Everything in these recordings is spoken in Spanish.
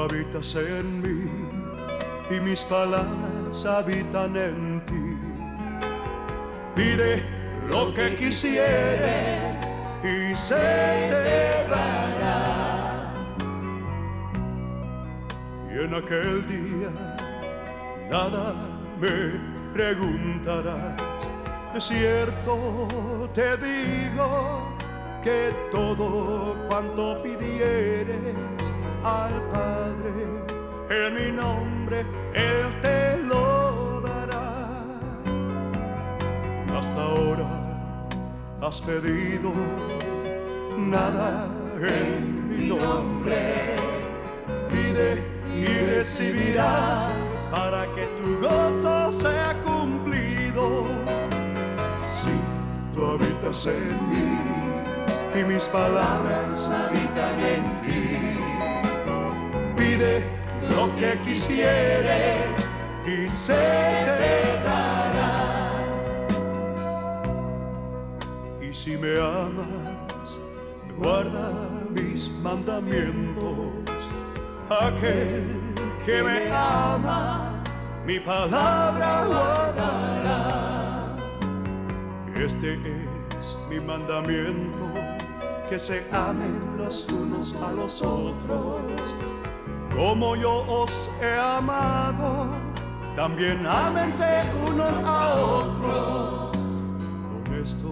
habitas en mí y mis palabras habitan en ti. Pide lo que quisieres y se te dará. Y en aquel día nada me preguntarás. De cierto te digo que todo cuanto pidieres al Padre en mi nombre, Él te lo dará. Hasta ahora has pedido nada en mi nombre. Pide y recibirás para que tu gozo sea cumplido. Si tú habitas en mí y mis palabras habitan en ti, pide lo que quisieres y se te dará. Y si me amas, guarda mis mandamientos. Aquel que me ama, mi palabra guardará. Este es mi mandamiento, que se amen los unos a los otros. Como yo os he amado, también ámense unos a otros. Con esto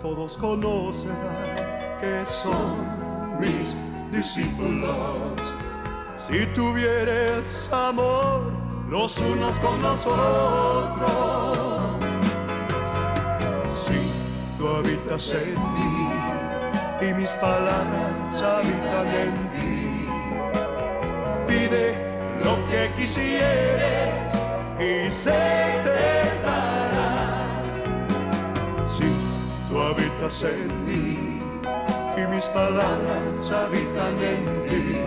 todos conocerán que son mis discípulos, si tuvieres amor los unos con los otros. Si tú habitas en mí y mis palabras habitan en ti, pide lo que quisieres y se te dará. Si tú habitas en mí y mis palabras habitan en ti,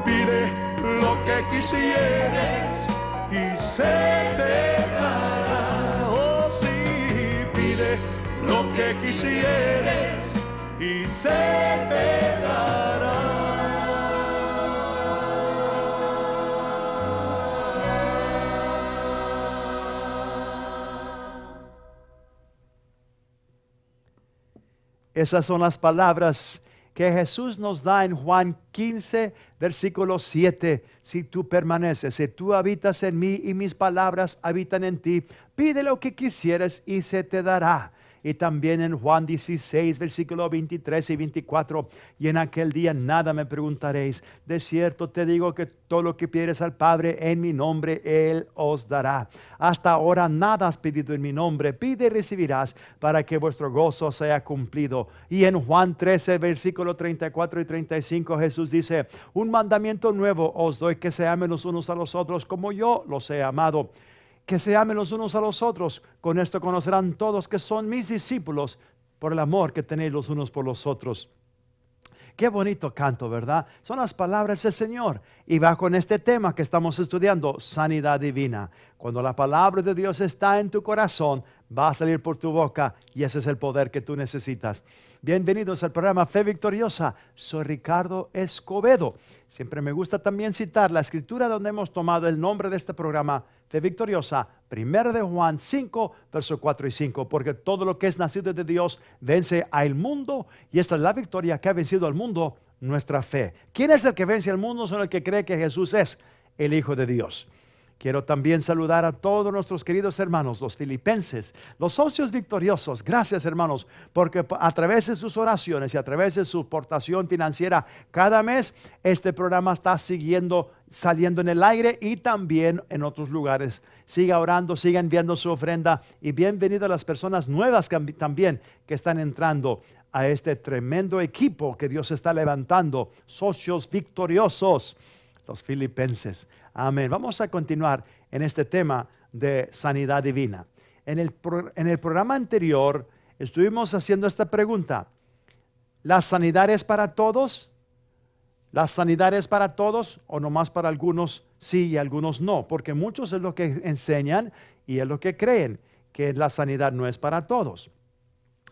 pide lo que quisieres y se te dará. Oh sí, pide lo que quisieres y se te dará. Esas son las palabras que Jesús nos da en Juan 15, versículo 7. Si tú permaneces, si tú habitas en mí y mis palabras habitan en ti, pide lo que quisieres y se te dará. Y también en Juan 16, versículo 23 y 24. Y en aquel día nada me preguntaréis. De cierto te digo que todo lo que pidieres al Padre en mi nombre, Él os dará. Hasta ahora nada has pedido en mi nombre. Pide y recibirás para que vuestro gozo sea cumplido. Y en Juan 13, versículo 34 y 35, Jesús dice: un mandamiento nuevo os doy, que se amen los unos a los otros como yo los he amado. Que se amen los unos a los otros. Con esto conocerán todos que son mis discípulos, por el amor que tenéis los unos por los otros. Qué bonito canto, ¿verdad? Son las palabras del Señor. Y va con este tema que estamos estudiando, sanidad divina. Cuando la palabra de Dios está en tu corazón, va a salir por tu boca y ese es el poder que tú necesitas. Bienvenidos al programa Fe Victoriosa. Soy Ricardo Escobedo. Siempre me gusta también citar la escritura donde hemos tomado el nombre de este programa, Fe Victoriosa, 1 de Juan 5, versos 4 y 5, porque todo lo que es nacido de Dios vence al mundo, y esta es la victoria que ha vencido al mundo, nuestra fe. ¿Quién es el que vence al mundo? Son el que cree que Jesús es el Hijo de Dios. Quiero también saludar a todos nuestros queridos hermanos, los filipenses, los socios victoriosos. Gracias, hermanos, porque a través de sus oraciones y a través de su aportación financiera cada mes, este programa está saliendo en el aire y también en otros lugares. Siga orando, siga enviando su ofrenda y bienvenido a las personas nuevas también que están entrando a este tremendo equipo que Dios está levantando, socios victoriosos, los filipenses. Amén. Vamos a continuar en este tema de sanidad divina. En el programa anterior estuvimos haciendo esta pregunta: ¿la sanidad es para todos? ¿La sanidad es para todos o nomás para algunos sí y algunos no? Porque muchos es lo que enseñan y es lo que creen, que la sanidad no es para todos.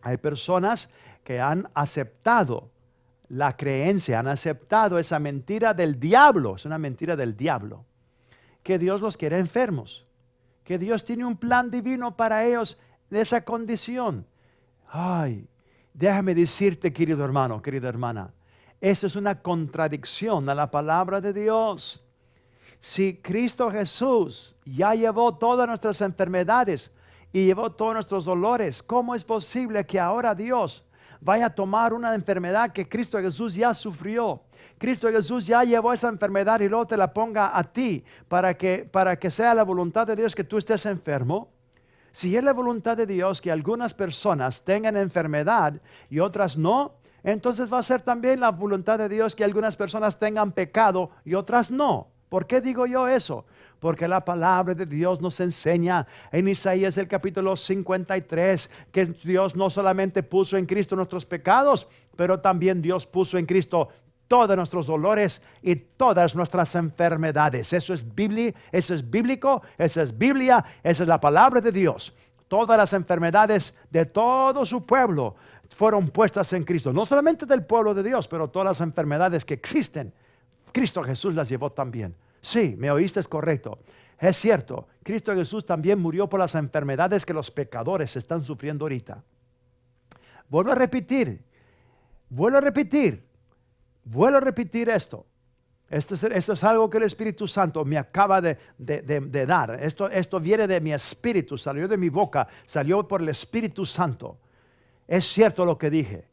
Hay personas que han aceptado la creencia, han aceptado esa mentira del diablo. Es una mentira del diablo. Que Dios los quiere enfermos. Que Dios tiene un plan divino para ellos de esa condición. Ay, déjame decirte, querido hermano, querida hermana, eso es una contradicción a la palabra de Dios. Si Cristo Jesús ya llevó todas nuestras enfermedades y llevó todos nuestros dolores, ¿cómo es posible que ahora Dios vaya a tomar una enfermedad que Cristo Jesús ya sufrió? Cristo Jesús ya llevó esa enfermedad y luego te la ponga a ti para que sea la voluntad de Dios que tú estés enfermo. Si es la voluntad de Dios que algunas personas tengan enfermedad y otras no, entonces va a ser también la voluntad de Dios que algunas personas tengan pecado y otras no. ¿Por qué digo yo eso? Porque la palabra de Dios nos enseña en Isaías el capítulo 53 que Dios no solamente puso en Cristo nuestros pecados, pero también Dios puso en Cristo todos nuestros dolores y todas nuestras enfermedades. Eso es Biblia, eso es bíblico, eso es Biblia, esa es la palabra de Dios. Todas las enfermedades de todo su pueblo fueron puestas en Cristo. No solamente del pueblo de Dios, pero todas las enfermedades que existen, Cristo Jesús las llevó también. Sí, me oíste, es correcto. Es cierto, Cristo Jesús también murió por las enfermedades que los pecadores están sufriendo ahorita. Vuelvo a repetir esto. Esto es algo que el Espíritu Santo me acaba de dar. Esto viene de mi espíritu, salió de mi boca, salió por el Espíritu Santo. Es cierto lo que dije.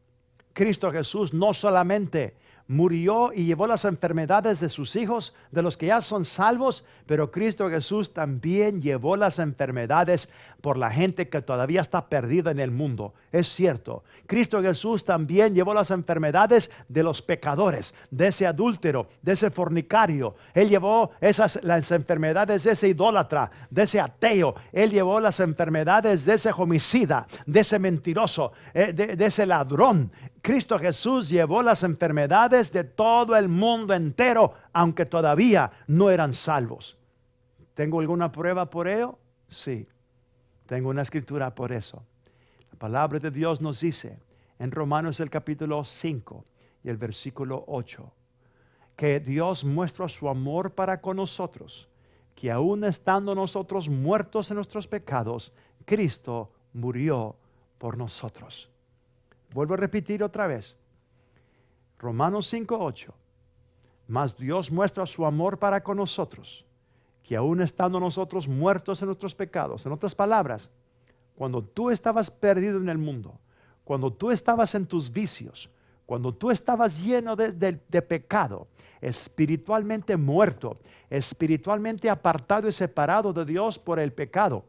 Cristo Jesús no solamente murió y llevó las enfermedades de sus hijos, de los que ya son salvos, pero Cristo Jesús también llevó las enfermedades por la gente que todavía está perdida en el mundo. Es cierto, Cristo Jesús también llevó las enfermedades de los pecadores, de ese adúltero, de ese fornicario. Él llevó las enfermedades de ese idólatra, de ese ateo. Él llevó las enfermedades de ese homicida, de ese mentiroso, de ese ladrón. Cristo Jesús llevó las enfermedades de todo el mundo entero, aunque todavía no eran salvos. ¿Tengo alguna prueba por ello? Sí, tengo una escritura por eso. La palabra de Dios nos dice en Romanos el capítulo 5 y el versículo 8, que Dios muestra su amor para con nosotros, que aun estando nosotros muertos en nuestros pecados, Cristo murió por nosotros. Vuelvo a repetir otra vez. Romanos 5:8. Mas Dios muestra su amor para con nosotros, que aun estando nosotros muertos en nuestros pecados. En otras palabras, cuando tú estabas perdido en el mundo, cuando tú estabas en tus vicios, cuando tú estabas lleno de pecado, espiritualmente muerto, espiritualmente apartado y separado de Dios por el pecado,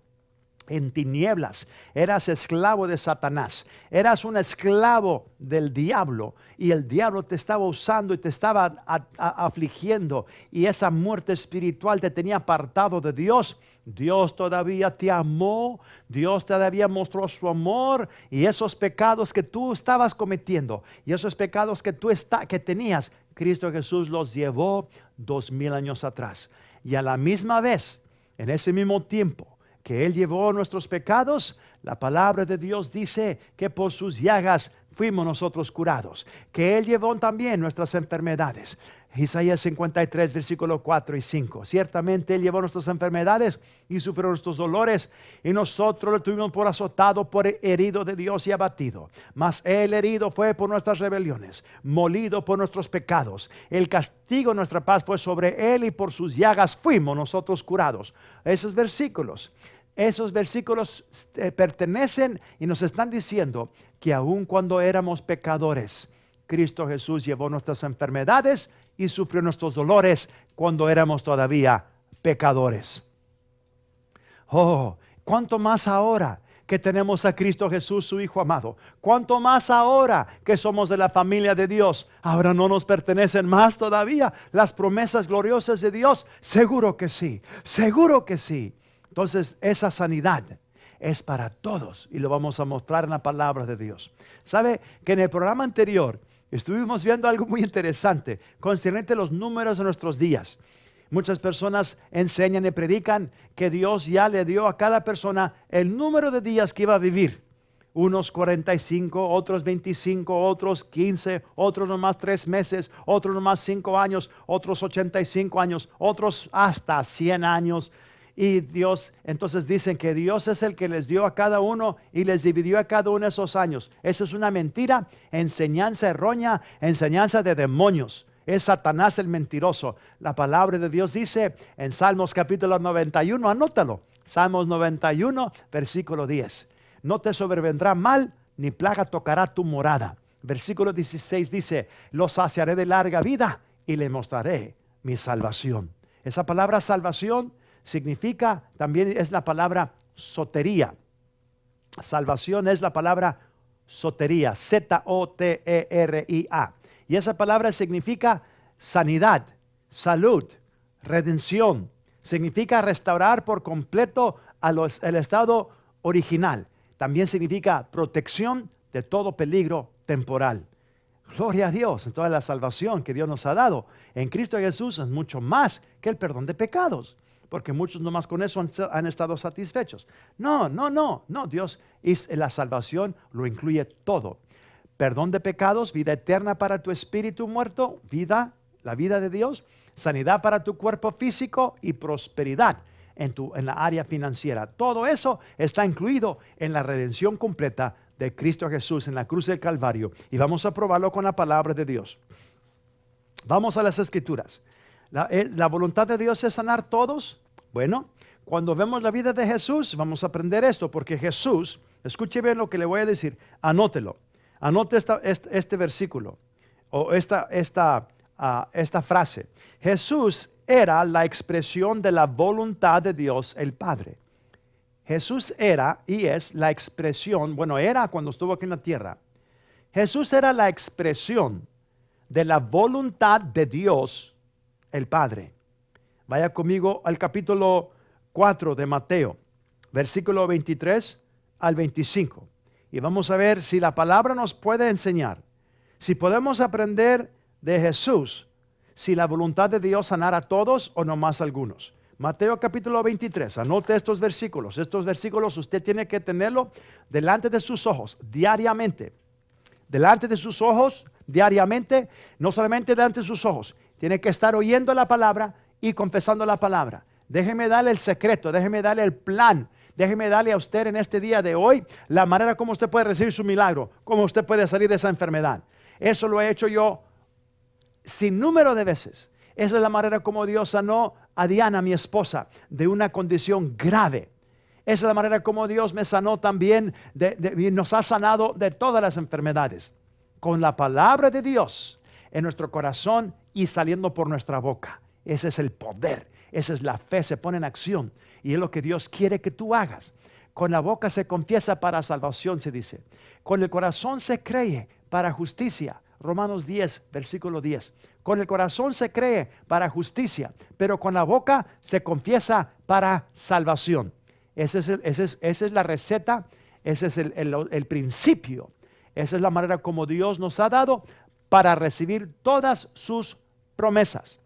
en tinieblas, eras esclavo de Satanás, eras un esclavo del diablo y el diablo te estaba usando y te estaba afligiendo y esa muerte espiritual te tenía apartado de Dios. Dios todavía te amó, Dios todavía mostró su amor y esos pecados que tú estabas cometiendo y esos pecados que que tenías, Cristo Jesús los llevó 2000 años atrás. Y a la misma vez, en ese mismo tiempo que Él llevó nuestros pecados, la palabra de Dios dice que por sus llagas fuimos nosotros curados, que Él llevó también nuestras enfermedades. Isaías 53, versículo 4 y 5. Ciertamente Él llevó nuestras enfermedades y sufrió nuestros dolores, y nosotros lo tuvimos por azotado, por herido de Dios y abatido. Mas Él herido fue por nuestras rebeliones, molido por nuestros pecados. El castigo de nuestra paz fue sobre Él, y por sus llagas fuimos nosotros curados. Esos versículos pertenecen y nos están diciendo que aun cuando éramos pecadores, Cristo Jesús llevó nuestras enfermedades y sufrió nuestros dolores cuando éramos todavía pecadores. Oh, cuánto más ahora que tenemos a Cristo Jesús, su Hijo amado. Cuánto más ahora que somos de la familia de Dios. Ahora no nos pertenecen más todavía las promesas gloriosas de Dios. Seguro que sí, seguro que sí. Entonces esa sanidad es para todos y lo vamos a mostrar en la palabra de Dios. ¿Sabe que en el programa anterior estuvimos viendo algo muy interesante concerniente a los números de nuestros días? Muchas personas enseñan y predican que Dios ya le dio a cada persona el número de días que iba a vivir. Unos 45, otros 25, otros 15, otros nomás 3 meses, otros nomás 5 años, otros 85 años, otros hasta 100 años. Y Dios, entonces dicen que Dios es el que les dio a cada uno y les dividió a cada uno esos años. Eso es una mentira, enseñanza errónea, enseñanza de demonios. Es Satanás el mentiroso. La palabra de Dios dice en Salmos capítulo 91, anótalo. Salmos 91, versículo 10. No te sobrevendrá mal, ni plaga tocará tu morada. Versículo 16 dice, los saciaré de larga vida y le mostraré mi salvación. Esa palabra salvación significa, también es la palabra sotería. Salvación es la palabra sotería, Z-O-T-E-R-I-A. Y esa palabra significa sanidad, salud, redención. Significa restaurar por completo el estado original. También significa protección de todo peligro temporal. Gloria a Dios. Entonces la salvación que Dios nos ha dado en Cristo Jesús es mucho más que el perdón de pecados. Porque muchos nomás con eso han estado satisfechos. No, Dios la salvación lo incluye todo. Perdón de pecados, vida eterna para tu espíritu muerto, la vida de Dios, sanidad para tu cuerpo físico y prosperidad en la área financiera. Todo eso está incluido en la redención completa de Cristo Jesús en la cruz del Calvario. Y vamos a probarlo con la palabra de Dios. Vamos a las Escrituras. ¿La voluntad de Dios es sanar todos? Bueno, cuando vemos la vida de Jesús, vamos a aprender esto, porque Jesús, escuche bien lo que le voy a decir, anótelo, anote este versículo, o esta frase. Jesús era la expresión de la voluntad de Dios el Padre. Jesús era y es la expresión, bueno, era cuando estuvo aquí en la tierra. Jesús era la expresión de la voluntad de Dios el Padre. Vaya conmigo al capítulo 4 de Mateo, versículo 23 al 25. Y vamos a ver si la palabra nos puede enseñar, si podemos aprender de Jesús, si la voluntad de Dios sanara a todos o nomás a algunos. Mateo capítulo 23, anote estos versículos. Estos versículos usted tiene que tenerlo delante de sus ojos diariamente. Delante de sus ojos diariamente, no solamente delante de sus ojos. Tiene que estar oyendo la palabra y confesando la palabra. Déjeme darle el secreto, déjeme darle el plan, déjeme darle a usted en este día de hoy la manera como usted puede recibir su milagro, cómo usted puede salir de esa enfermedad. Eso lo he hecho yo sin número de veces. Esa es la manera como Dios sanó a Diana, mi esposa, de una condición grave. Esa es la manera como Dios me sanó también, y nos ha sanado de todas las enfermedades. Con la palabra de Dios en nuestro corazón y saliendo por nuestra boca. Ese es el poder, esa es la fe, se pone en acción. Y es lo que Dios quiere que tú hagas. Con la boca se confiesa para salvación, se dice. Con el corazón se cree para justicia. Romanos 10, versículo 10. Con el corazón se cree para justicia, pero con la boca se confiesa para salvación. Esa es la receta, ese es el principio. Esa es la manera como Dios nos ha dado para recibir todas sus promesas.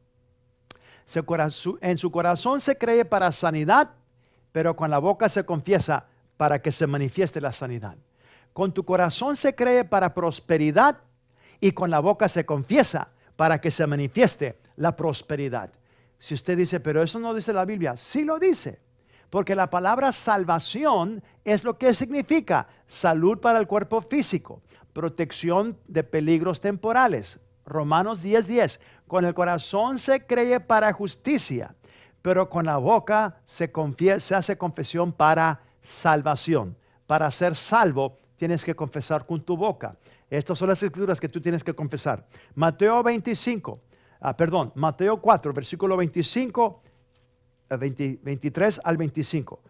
En su corazón se cree para sanidad, pero con la boca se confiesa para que se manifieste la sanidad. Con tu corazón se cree para prosperidad y con la boca se confiesa para que se manifieste la prosperidad. Si usted dice, pero eso no dice la Biblia, sí lo dice. Porque la palabra salvación es lo que significa salud para el cuerpo físico, protección de peligros temporales. Romanos 10:10. Con el corazón se cree para justicia, pero con la boca se hace confesión para salvación. Para ser salvo tienes que confesar con tu boca. Estas son las escrituras que tú tienes que confesar. Mateo 4, versículo 23 al 25.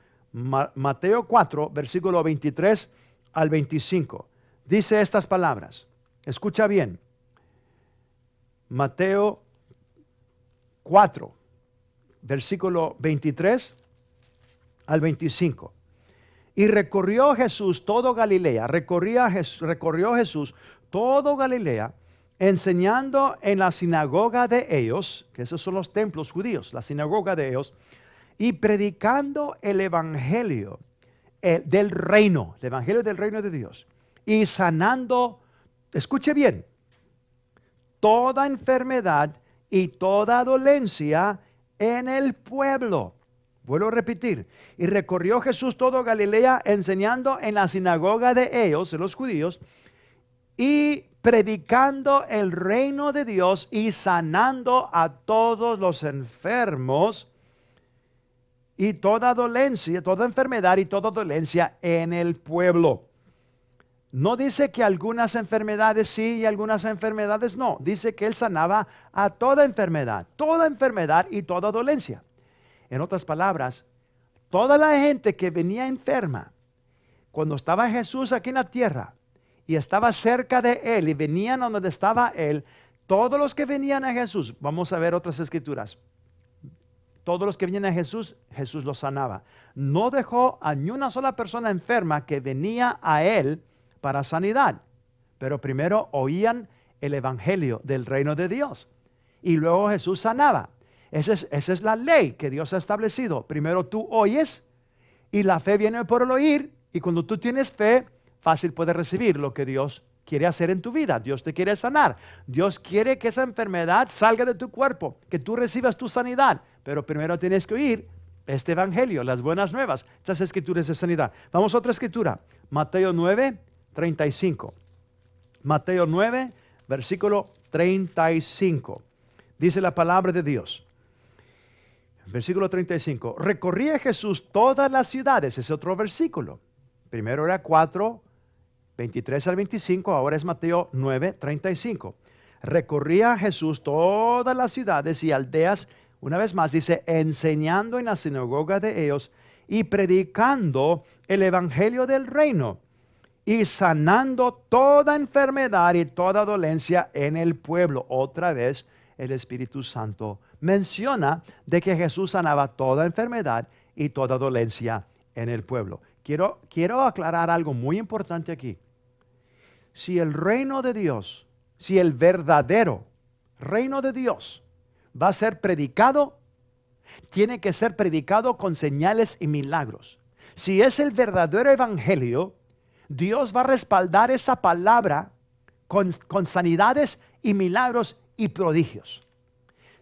Mateo 4, versículo 23 al 25. Dice estas palabras. Escucha bien. Mateo 4, versículo 23 al 25. Y recorrió Jesús todo Galilea, recorrió Jesús todo Galilea, enseñando en la sinagoga de ellos, que esos son los templos judíos, la sinagoga de ellos, y predicando el evangelio del reino, el evangelio del reino de Dios, y sanando, escuche bien, toda enfermedad y toda dolencia en el pueblo. Vuelvo a repetir. Y recorrió Jesús todo Galilea, enseñando en la sinagoga de ellos, de los judíos, y predicando el reino de Dios y sanando a todos los enfermos y toda dolencia, toda enfermedad y toda dolencia en el pueblo. No dice que algunas enfermedades sí y algunas enfermedades no. Dice que él sanaba a toda enfermedad y toda dolencia. En otras palabras, toda la gente que venía enferma, cuando estaba Jesús aquí en la tierra y estaba cerca de él y venían a donde estaba él, todos los que venían a Jesús, vamos a ver otras escrituras, todos los que venían a Jesús, Jesús los sanaba. No dejó a ni una sola persona enferma que venía a él para sanidad, pero primero oían el evangelio del reino de Dios y luego Jesús sanaba. Esa es la ley que Dios ha establecido. Primero tú oyes y la fe viene por el oír, y cuando tú tienes fe, fácil puedes recibir lo que Dios quiere hacer en tu vida. Dios te quiere sanar. Dios quiere que esa enfermedad salga de tu cuerpo, que tú recibas tu sanidad, pero primero tienes que oír este evangelio, las buenas nuevas, estas escrituras de sanidad. Vamos a otra escritura, Mateo 9:35. Mateo 9, versículo 35. Dice la palabra de Dios. Versículo 35. Recorría Jesús todas las ciudades. Ese otro versículo. Primero era 4, 23 al 25. Ahora es Mateo 9, 35. Recorría Jesús todas las ciudades y aldeas. Una vez más dice, enseñando en la sinagoga de ellos y predicando el evangelio del reino y sanando toda enfermedad y toda dolencia en el pueblo. Otra vez el Espíritu Santo menciona de que Jesús sanaba toda enfermedad y toda dolencia en el pueblo. Quiero aclarar algo muy importante aquí. Si el reino de Dios, si el verdadero reino de Dios va a ser predicado, tiene que ser predicado con señales y milagros. Si es el verdadero evangelio, Dios va a respaldar esa palabra con sanidades y milagros y prodigios.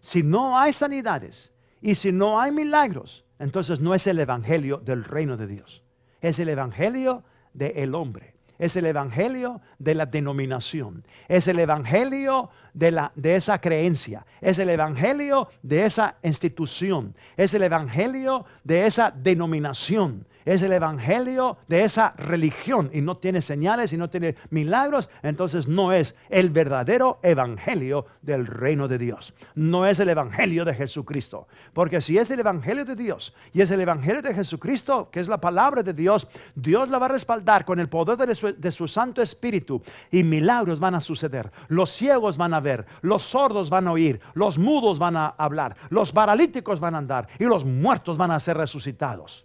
Si no hay sanidades y si no hay milagros, entonces no es el evangelio del reino de Dios. Es el evangelio del hombre. Es el evangelio de la denominación. Es el evangelio de esa creencia. Es el evangelio de esa institución. Es el evangelio de esa denominación. Es el evangelio de esa religión y no tiene señales y no tiene milagros, entonces no es el verdadero evangelio del reino de Dios. No es el evangelio de Jesucristo. Porque si es el evangelio de Dios y es el evangelio de Jesucristo, que es la palabra de Dios, Dios la va a respaldar con el poder de su Santo Espíritu y milagros van a suceder. Los ciegos van a ver, los sordos van a oír, los mudos van a hablar, los paralíticos van a andar y los muertos van a ser resucitados.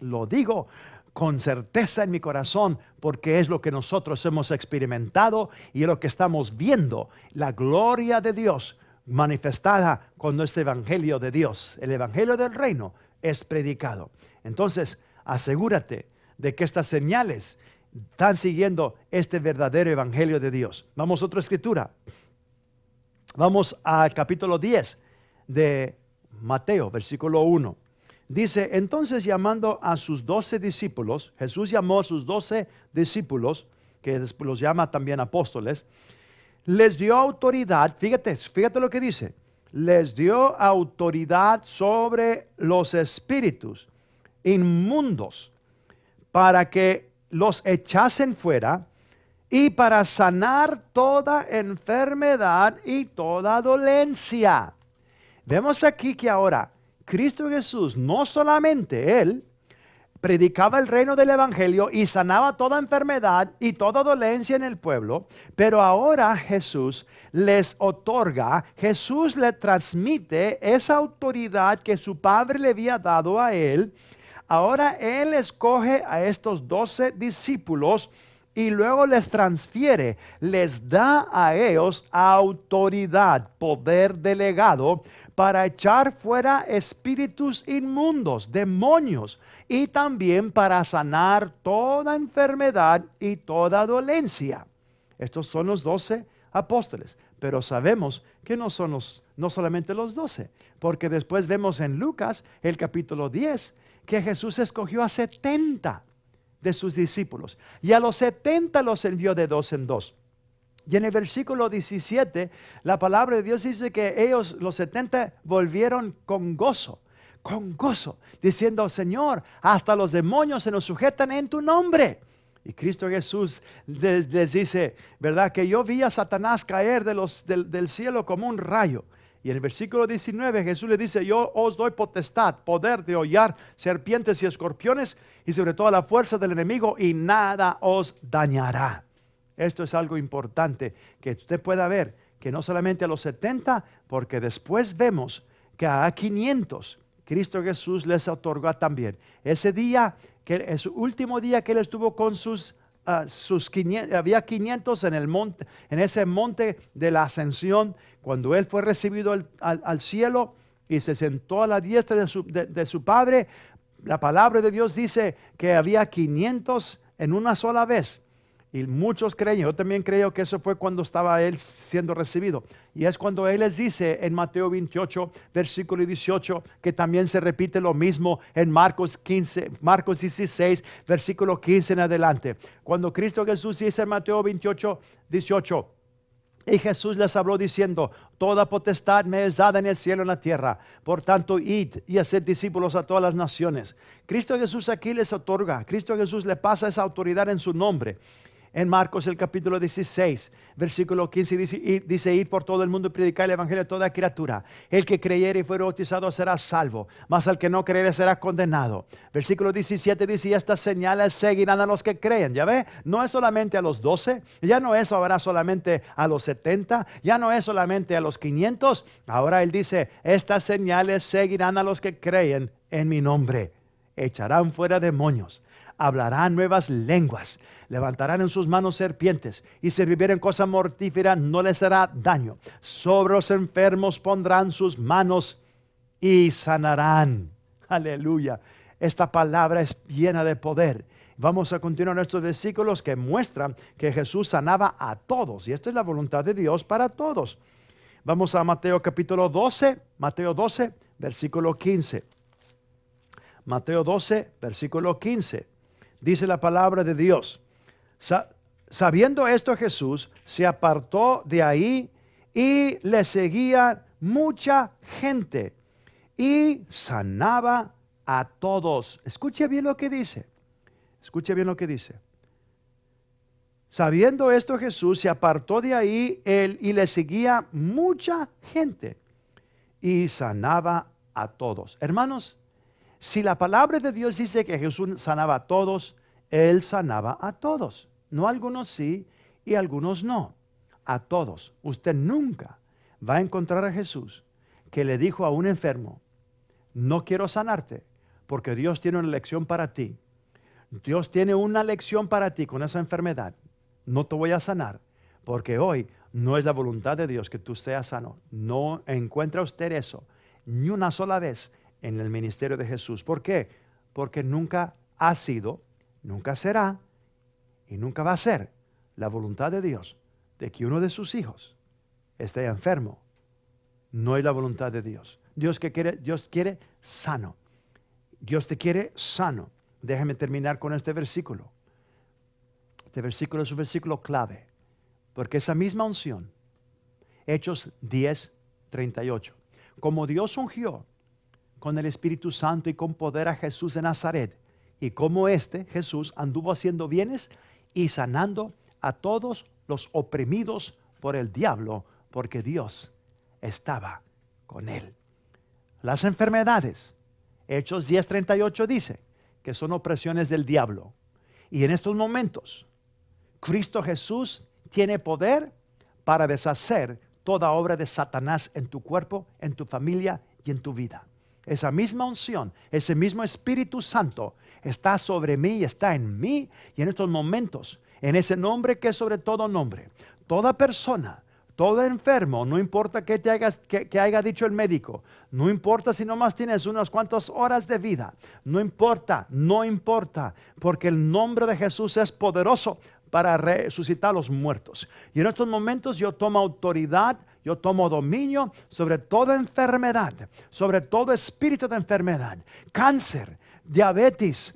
Lo digo con certeza en mi corazón porque es lo que nosotros hemos experimentado y es lo que estamos viendo, la gloria de Dios manifestada cuando este evangelio de Dios, el evangelio del reino, es predicado. Entonces, asegúrate de que estas señales están siguiendo este verdadero evangelio de Dios. Vamos a otra escritura. Vamos al capítulo 10 de Mateo, versículo 1. Dice, entonces llamando a sus 12 discípulos, Jesús llamó a sus 12 discípulos, que después los llama también apóstoles, les dio autoridad, fíjate lo que dice, les dio autoridad sobre los espíritus inmundos para que los echasen fuera y para sanar toda enfermedad y toda dolencia. Vemos aquí que ahora Cristo Jesús, no solamente Él, predicaba el reino del evangelio y sanaba toda enfermedad y toda dolencia en el pueblo, pero ahora Jesús les otorga, Jesús le transmite esa autoridad que su Padre le había dado a Él. Ahora Él escoge a estos 12 discípulos y luego les transfiere, les da a ellos autoridad, poder delegado para echar fuera espíritus inmundos, demonios, y también para sanar toda enfermedad y toda dolencia. Estos son los 12 apóstoles, pero sabemos que no solamente los 12, porque después vemos en Lucas, el capítulo 10, que Jesús escogió a 70 de sus discípulos, y a los 70 los envió de dos en dos. Y en el versículo 17, la palabra de Dios dice que ellos, los 70, volvieron con gozo, diciendo: Señor, hasta los demonios se nos sujetan en tu nombre. Y Cristo Jesús les dice, ¿verdad? Que yo vi a Satanás caer del cielo como un rayo. Y en el versículo 19 Jesús le dice: yo os doy potestad, poder de hollar serpientes y escorpiones y sobre toda la fuerza del enemigo, y nada os dañará. Esto es algo importante que usted pueda ver, que no solamente a los 70, porque después vemos que a 500 Cristo Jesús les otorgó también. Ese día, que es su último día que él estuvo con sus 500, había 500 en el monte, en ese monte de la ascensión, cuando él fue recibido al cielo y se sentó a la diestra de su Padre. La palabra de Dios dice que había 500 en una sola vez. Y muchos creen, yo también creo que eso fue cuando estaba él siendo recibido. Y es cuando él les dice en Mateo 28, versículo 18, que también se repite lo mismo en Marcos 16, versículo 15 en adelante. Cuando Cristo Jesús dice en Mateo 28, 18, y Jesús les habló diciendo: toda potestad me es dada en el cielo y en la tierra. Por tanto, id y haced discípulos a todas las naciones. Cristo Jesús aquí les otorga, Cristo Jesús le pasa esa autoridad en su nombre. En Marcos el capítulo 16, versículo 15 dice: ir por todo el mundo y predicar el evangelio a toda criatura. El que creyere y fuere bautizado será salvo, mas al que no creyere será condenado. Versículo 17 dice: y estas señales seguirán a los que creen. Ya ve, no es solamente a los 12, ya no es ahora solamente a los 70, ya no es solamente a los 500. Ahora él dice: estas señales seguirán a los que creen en mi nombre. Echarán fuera demonios, hablarán nuevas lenguas, levantarán en sus manos serpientes, y si bebieren cosa mortífera no les hará daño. Sobre los enfermos pondrán sus manos y sanarán. Aleluya. Esta palabra es llena de poder. Vamos a continuar nuestros versículos que muestran que Jesús sanaba a todos, y esto es la voluntad de Dios para todos. Vamos a Mateo capítulo 12, Mateo 12, versículo 15. Mateo 12, versículo 15. Dice la palabra de Dios: sabiendo esto, Jesús se apartó de ahí y le seguía mucha gente y sanaba a todos. Escuche bien lo que dice. Escuche bien lo que dice. Sabiendo esto, Jesús se apartó de ahí y le seguía mucha gente y sanaba a todos. Hermanos, si la palabra de Dios dice que Jesús sanaba a todos, él sanaba a todos. No a algunos sí y a algunos no. A todos. Usted nunca va a encontrar a Jesús que le dijo a un enfermo: no quiero sanarte, porque Dios tiene una lección para ti. Dios tiene una lección para ti con esa enfermedad. No te voy a sanar, porque hoy no es la voluntad de Dios que tú seas sano. No encuentra usted eso ni una sola vez en el ministerio de Jesús. ¿Por qué? Porque nunca ha sido, nunca será y nunca va a ser la voluntad de Dios de que uno de sus hijos esté enfermo. No es la voluntad de Dios. Dios quiere sano. Dios te quiere sano. Déjame terminar con este versículo. Este versículo es un versículo clave, porque esa misma unción, Hechos 10, 38, como Dios ungió con el Espíritu Santo y con poder a Jesús de Nazaret, y como Jesús anduvo haciendo bienes y sanando a todos los oprimidos por el diablo, porque Dios estaba con él. Las enfermedades, Hechos 10:38 dice que son opresiones del diablo. Y en estos momentos, Cristo Jesús tiene poder para deshacer toda obra de Satanás en tu cuerpo, en tu familia y en tu vida. Esa misma unción, ese mismo Espíritu Santo está sobre mí y está en mí. Y en estos momentos En ese nombre que es sobre todo nombre, toda persona, todo enfermo, no importa qué que haya dicho el médico, no importa si nomás tienes unas cuantas horas de vida, no importa, no importa, porque el nombre de Jesús es poderoso para resucitar a los muertos. Y en estos momentos yo tomo autoridad, yo tomo dominio sobre toda enfermedad, sobre todo espíritu de enfermedad, cáncer, diabetes,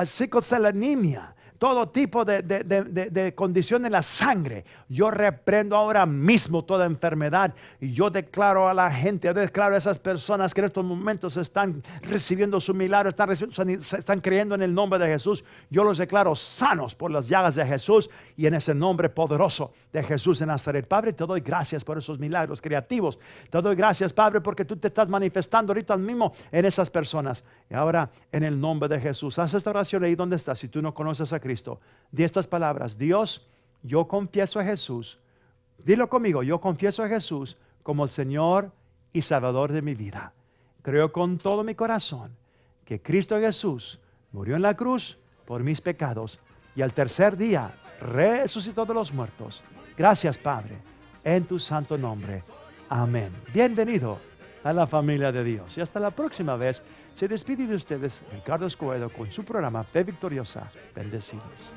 sickle cell anemia, todo tipo de condición en la sangre. Yo reprendo ahora mismo toda enfermedad y yo declaro a la gente, yo declaro a esas personas que en estos momentos están recibiendo su milagro, están creyendo en el nombre de Jesús. Yo los declaro sanos por las llagas de Jesús y en ese nombre poderoso de Jesús de Nazaret. Padre, te doy gracias por esos milagros creativos. Te doy gracias, Padre, porque tú te estás manifestando ahorita mismo en esas personas. Y ahora, en el nombre de Jesús, haz esta oración ahí donde estás. Si tú no conoces a Cristo, di estas palabras: Dios, yo confieso a Jesús. Dilo conmigo: yo confieso a Jesús como el Señor y Salvador de mi vida. Creo con todo mi corazón que Cristo Jesús murió en la cruz por mis pecados y al tercer día resucitó de los muertos. Gracias, Padre, en tu santo nombre. Amén. Bienvenido a la familia de Dios. Y hasta la próxima vez. Se despide de ustedes Ricardo Escobedo con su programa Fe Victoriosa. Bendecidos.